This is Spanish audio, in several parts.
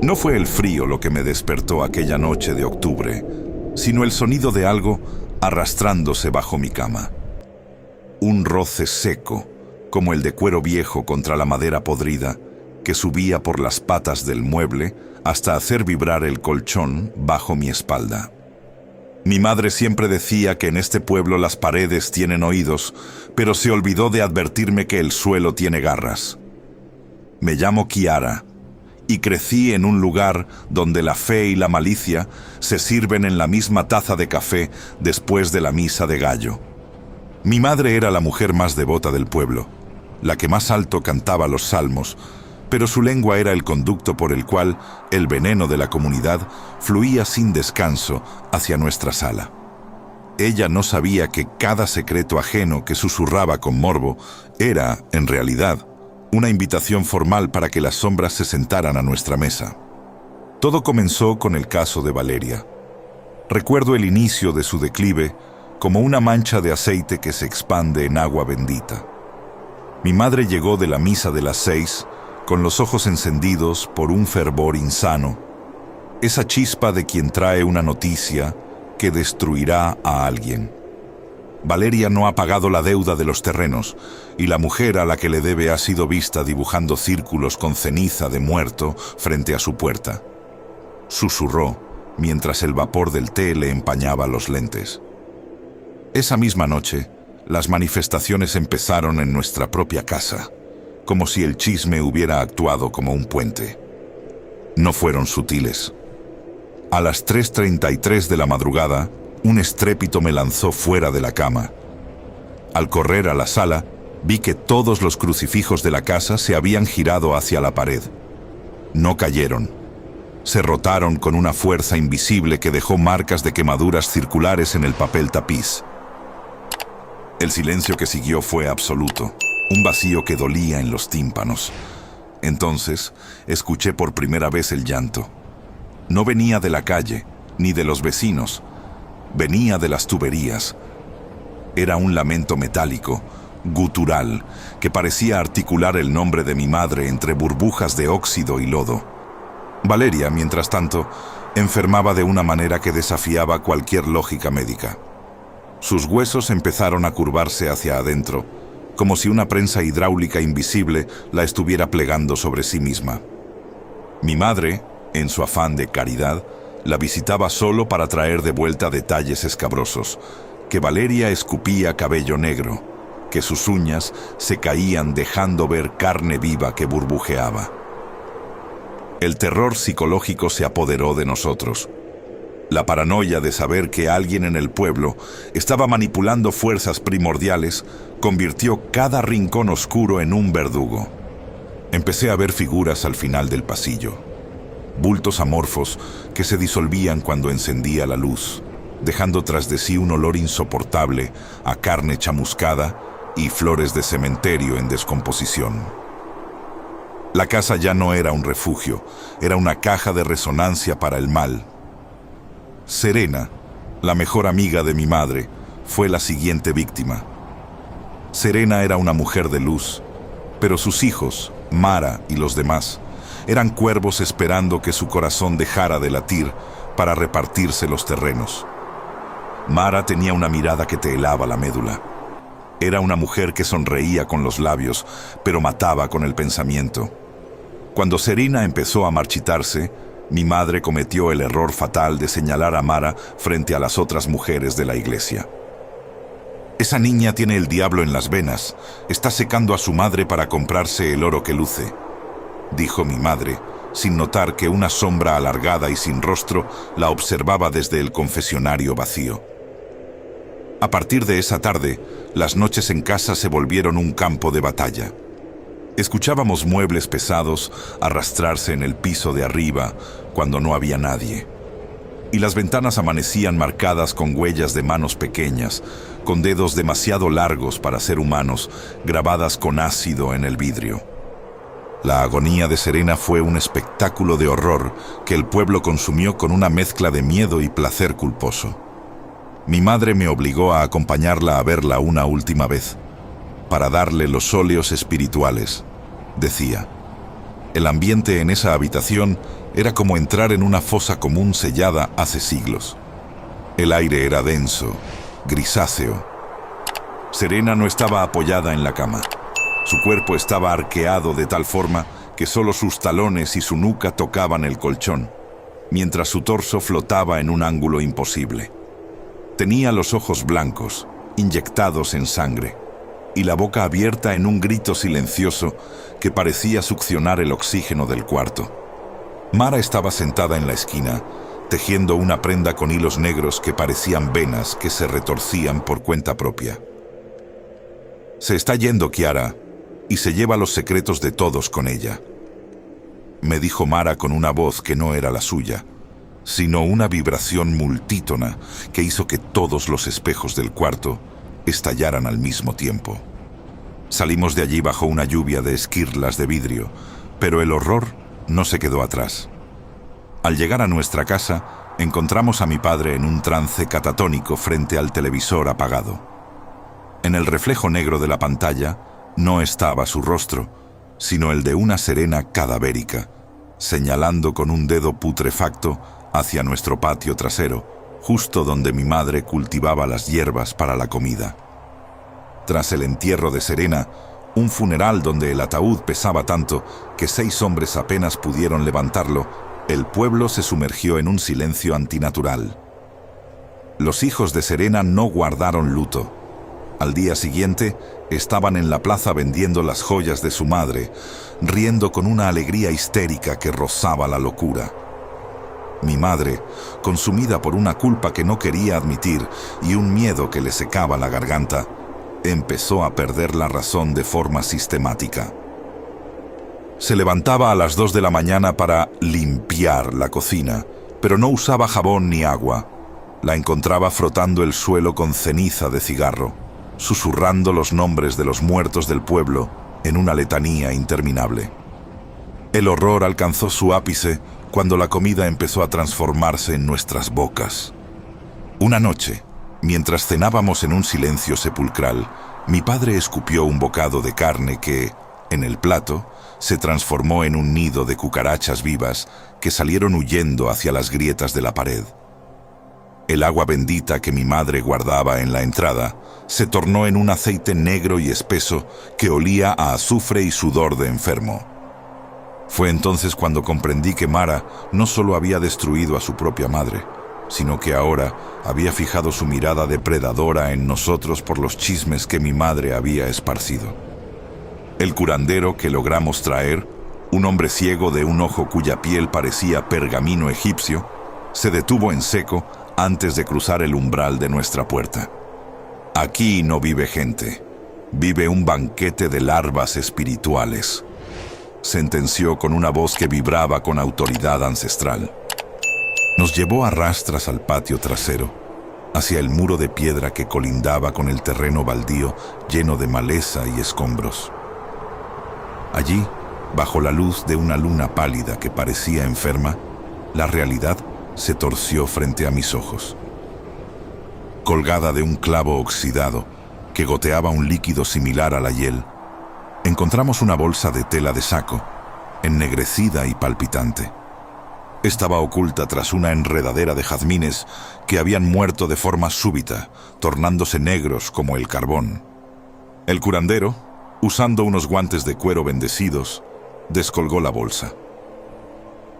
No fue el frío lo que me despertó aquella noche de octubre, sino el sonido de algo arrastrándose bajo mi cama. Un roce seco, como el de cuero viejo contra la madera podrida, que subía por las patas del mueble hasta hacer vibrar el colchón bajo mi espalda. Mi madre siempre decía que en este pueblo las paredes tienen oídos, pero se olvidó de advertirme que el suelo tiene garras. Me llamo Kiara y crecí en un lugar donde la fe y la malicia se sirven en la misma taza de café después de la misa de gallo. Mi madre era la mujer más devota del pueblo, la que más alto cantaba los salmos, pero su lengua era el conducto por el cual el veneno de la comunidad fluía sin descanso hacia nuestra sala. Ella no sabía que cada secreto ajeno que susurraba con morbo era, en realidad, una invitación formal para que las sombras se sentaran a nuestra mesa. Todo comenzó con el caso de Valeria. Recuerdo el inicio de su declive como una mancha de aceite que se expande en agua bendita. Mi madre llegó de la misa de las 6 con los ojos encendidos por un fervor insano, esa chispa de quien trae una noticia que destruirá a alguien. Valeria no ha pagado la deuda de los terrenos y la mujer a la que le debe ha sido vista dibujando círculos con ceniza de muerto frente a su puerta. Susurró mientras el vapor del té le empañaba los lentes. Esa misma noche, las manifestaciones empezaron en nuestra propia casa, como si el chisme hubiera actuado como un puente. No fueron sutiles. A las 3:33 de la madrugada, un estrépito me lanzó fuera de la cama. Al correr a la sala, vi que todos los crucifijos de la casa se habían girado hacia la pared. No cayeron. Se rotaron con una fuerza invisible que dejó marcas de quemaduras circulares en el papel tapiz. El silencio que siguió fue absoluto, un vacío que dolía en los tímpanos. Entonces, escuché por primera vez el llanto. No venía de la calle, ni de los vecinos. Venía de las tuberías. Era un lamento metálico, gutural, que parecía articular el nombre de mi madre entre burbujas de óxido y lodo. Valeria, mientras tanto, enfermaba de una manera que desafiaba cualquier lógica médica. Sus huesos empezaron a curvarse hacia adentro, como si una prensa hidráulica invisible la estuviera plegando sobre sí misma. Mi madre, en su afán de caridad, la visitaba solo para traer de vuelta detalles escabrosos, que Valeria escupía cabello negro, que sus uñas se caían dejando ver carne viva que burbujeaba. El terror psicológico se apoderó de nosotros. La paranoia de saber que alguien en el pueblo estaba manipulando fuerzas primordiales convirtió cada rincón oscuro en un verdugo. Empecé a ver figuras al final del pasillo, bultos amorfos que se disolvían cuando encendía la luz, dejando tras de sí un olor insoportable a carne chamuscada y flores de cementerio en descomposición. La casa ya no era un refugio, era una caja de resonancia para el mal. Serena, la mejor amiga de mi madre, fue la siguiente víctima. Serena era una mujer de luz, pero sus hijos, Mara y los demás, eran cuervos esperando que su corazón dejara de latir para repartirse los terrenos. Mara tenía una mirada que te helaba la médula. Era una mujer que sonreía con los labios, pero mataba con el pensamiento. Cuando Serena empezó a marchitarse, mi madre cometió el error fatal de señalar a Mara frente a las otras mujeres de la iglesia. Esa niña tiene el diablo en las venas, está secando a su madre para comprarse el oro que luce, dijo mi madre, sin notar que una sombra alargada y sin rostro la observaba desde el confesionario vacío. A partir de esa tarde, las noches en casa se volvieron un campo de batalla. Escuchábamos muebles pesados arrastrarse en el piso de arriba cuando no había nadie. Y las ventanas amanecían marcadas con huellas de manos pequeñas, con dedos demasiado largos para ser humanos, grabadas con ácido en el vidrio. La agonía de Serena fue un espectáculo de horror que el pueblo consumió con una mezcla de miedo y placer culposo. Mi madre me obligó a acompañarla a verla una última vez, para darle los óleos espirituales, decía. El ambiente en esa habitación Era como entrar en una fosa común sellada hace siglos. El aire era denso, grisáceo. Serena no estaba apoyada en la cama. Su cuerpo estaba arqueado de tal forma que solo sus talones y su nuca tocaban el colchón, mientras su torso flotaba en un ángulo imposible. Tenía los ojos blancos, inyectados en sangre, y la boca abierta en un grito silencioso que parecía succionar el oxígeno del cuarto. Mara estaba sentada en la esquina, tejiendo una prenda con hilos negros que parecían venas que se retorcían por cuenta propia. «Se está yendo, Kiara, y se lleva los secretos de todos con ella», me dijo Mara con una voz que no era la suya, sino una vibración multítona que hizo que todos los espejos del cuarto estallaran al mismo tiempo. Salimos de allí bajo una lluvia de esquirlas de vidrio, pero el horror no se quedó atrás. Al llegar a nuestra casa, encontramos a mi padre en un trance catatónico frente al televisor apagado. En el reflejo negro de la pantalla no estaba su rostro, sino el de una Serena cadavérica, señalando con un dedo putrefacto hacia nuestro patio trasero, justo donde mi madre cultivaba las hierbas para la comida. Tras el entierro de Serena, un funeral donde el ataúd pesaba tanto que 6 hombres apenas pudieron levantarlo, el pueblo se sumergió en un silencio antinatural. Los hijos de Serena no guardaron luto. Al día siguiente, estaban en la plaza vendiendo las joyas de su madre, riendo con una alegría histérica que rozaba la locura. Mi madre, consumida por una culpa que no quería admitir y un miedo que le secaba la garganta, empezó a perder la razón de forma sistemática. Se levantaba a las 2 de la mañana para limpiar la cocina, pero no usaba jabón ni agua. La encontraba frotando el suelo con ceniza de cigarro, susurrando los nombres de los muertos del pueblo en una letanía interminable. El horror alcanzó su ápice cuando la comida empezó a transformarse en nuestras bocas. Una noche, mientras cenábamos en un silencio sepulcral, mi padre escupió un bocado de carne que, en el plato, se transformó en un nido de cucarachas vivas que salieron huyendo hacia las grietas de la pared. El agua bendita que mi madre guardaba en la entrada se tornó en un aceite negro y espeso que olía a azufre y sudor de enfermo. Fue entonces cuando comprendí que Mara no solo había destruido a su propia madre, sino que ahora había fijado su mirada depredadora en nosotros por los chismes que mi madre había esparcido. El curandero que logramos traer, un hombre ciego de un ojo cuya piel parecía pergamino egipcio, se detuvo en seco antes de cruzar el umbral de nuestra puerta. «Aquí no vive gente, vive un banquete de larvas espirituales», sentenció con una voz que vibraba con autoridad ancestral. Nos llevó a rastras al patio trasero, hacia el muro de piedra que colindaba con el terreno baldío lleno de maleza y escombros. Allí, bajo la luz de una luna pálida que parecía enferma, la realidad se torció frente a mis ojos. Colgada de un clavo oxidado que goteaba un líquido similar a la hiel, encontramos una bolsa de tela de saco, ennegrecida y palpitante. Estaba oculta tras una enredadera de jazmines que habían muerto de forma súbita, tornándose negros como el carbón. El curandero, usando unos guantes de cuero bendecidos, descolgó la bolsa.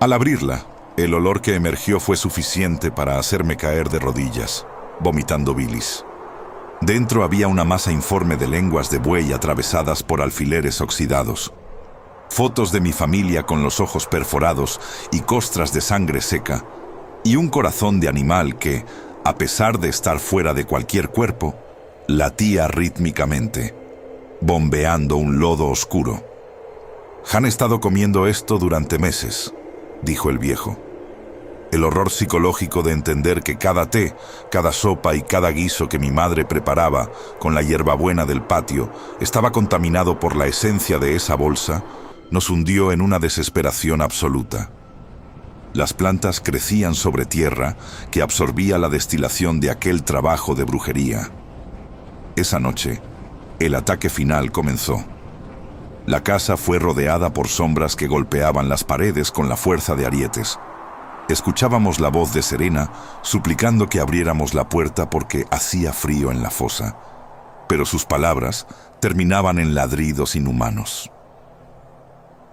Al abrirla, el olor que emergió fue suficiente para hacerme caer de rodillas, vomitando bilis. Dentro había una masa informe de lenguas de buey atravesadas por alfileres oxidados, fotos de mi familia con los ojos perforados y costras de sangre seca, y un corazón de animal que, a pesar de estar fuera de cualquier cuerpo, latía rítmicamente, bombeando un lodo oscuro. «Han estado comiendo esto durante meses», dijo el viejo. El horror psicológico de entender que cada té, cada sopa y cada guiso que mi madre preparaba con la hierbabuena del patio estaba contaminado por la esencia de esa bolsa nos hundió en una desesperación absoluta. Las plantas crecían sobre tierra que absorbía la destilación de aquel trabajo de brujería. Esa noche, el ataque final comenzó. La casa fue rodeada por sombras que golpeaban las paredes con la fuerza de arietes. Escuchábamos la voz de Serena suplicando que abriéramos la puerta porque hacía frío en la fosa, pero sus palabras terminaban en ladridos inhumanos.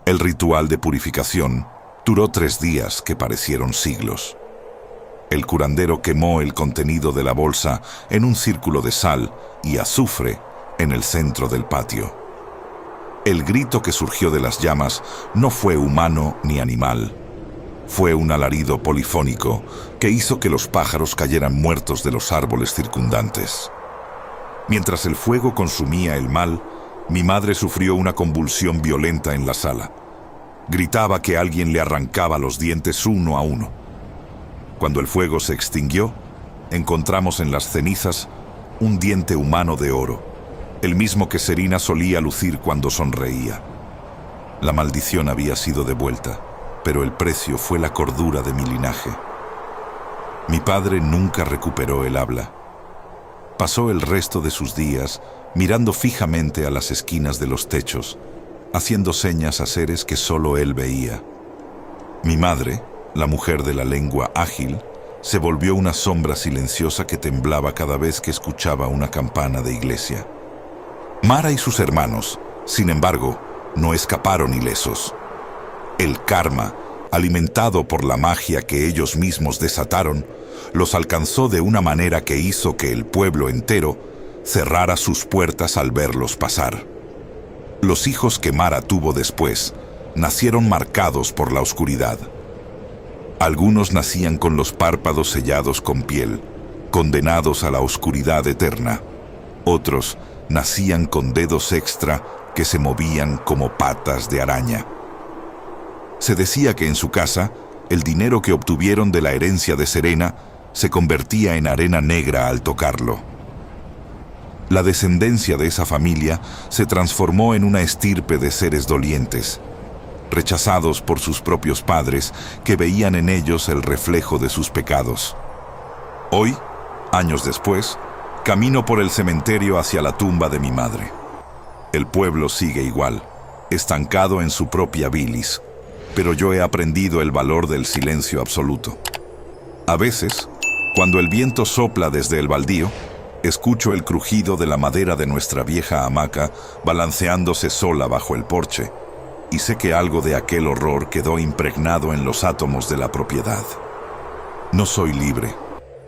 El ritual de purificación duró 3 días que parecieron siglos. El curandero quemó el contenido de la bolsa en un círculo de sal y azufre en el centro del patio. El grito que surgió de las llamas no fue humano ni animal. Fue un alarido polifónico que hizo que los pájaros cayeran muertos de los árboles circundantes. Mientras el fuego consumía el mal, mi madre sufrió una convulsión violenta en la sala. Gritaba que alguien le arrancaba los dientes uno a uno. Cuando el fuego se extinguió, encontramos en las cenizas un diente humano de oro, el mismo que Serena solía lucir cuando sonreía. La maldición había sido devuelta, pero el precio fue la cordura de mi linaje. Mi padre nunca recuperó el habla. Pasó el resto de sus días mirando fijamente a las esquinas de los techos, haciendo señas a seres que solo él veía. Mi madre, la mujer de la lengua ágil, se volvió una sombra silenciosa que temblaba cada vez que escuchaba una campana de iglesia. Mara y sus hermanos, sin embargo, no escaparon ilesos. El karma, alimentado por la magia que ellos mismos desataron, los alcanzó de una manera que hizo que el pueblo entero cerrara sus puertas al verlos pasar. Los hijos que Mara tuvo después nacieron marcados por la oscuridad. Algunos nacían con los párpados sellados con piel, condenados a la oscuridad eterna. Otros nacían con dedos extra que se movían como patas de araña. Se decía que en su casa, el dinero que obtuvieron de la herencia de Serena se convertía en arena negra al tocarlo. La descendencia de esa familia se transformó en una estirpe de seres dolientes, rechazados por sus propios padres que veían en ellos el reflejo de sus pecados. Hoy, años después, camino por el cementerio hacia la tumba de mi madre. El pueblo sigue igual, estancado en su propia bilis, pero yo he aprendido el valor del silencio absoluto. A veces, cuando el viento sopla desde el baldío, escucho el crujido de la madera de nuestra vieja hamaca balanceándose sola bajo el porche, y sé que algo de aquel horror quedó impregnado en los átomos de la propiedad. No soy libre.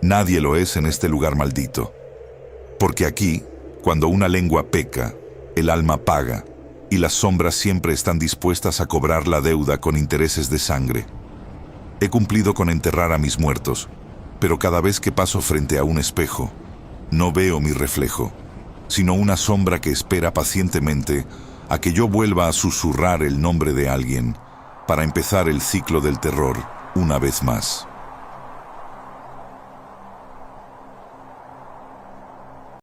Nadie lo es en este lugar maldito. Porque aquí, cuando una lengua peca, el alma paga, y las sombras siempre están dispuestas a cobrar la deuda con intereses de sangre. He cumplido con enterrar a mis muertos, pero cada vez que paso frente a un espejo, no veo mi reflejo, sino una sombra que espera pacientemente a que yo vuelva a susurrar el nombre de alguien para empezar el ciclo del terror una vez más.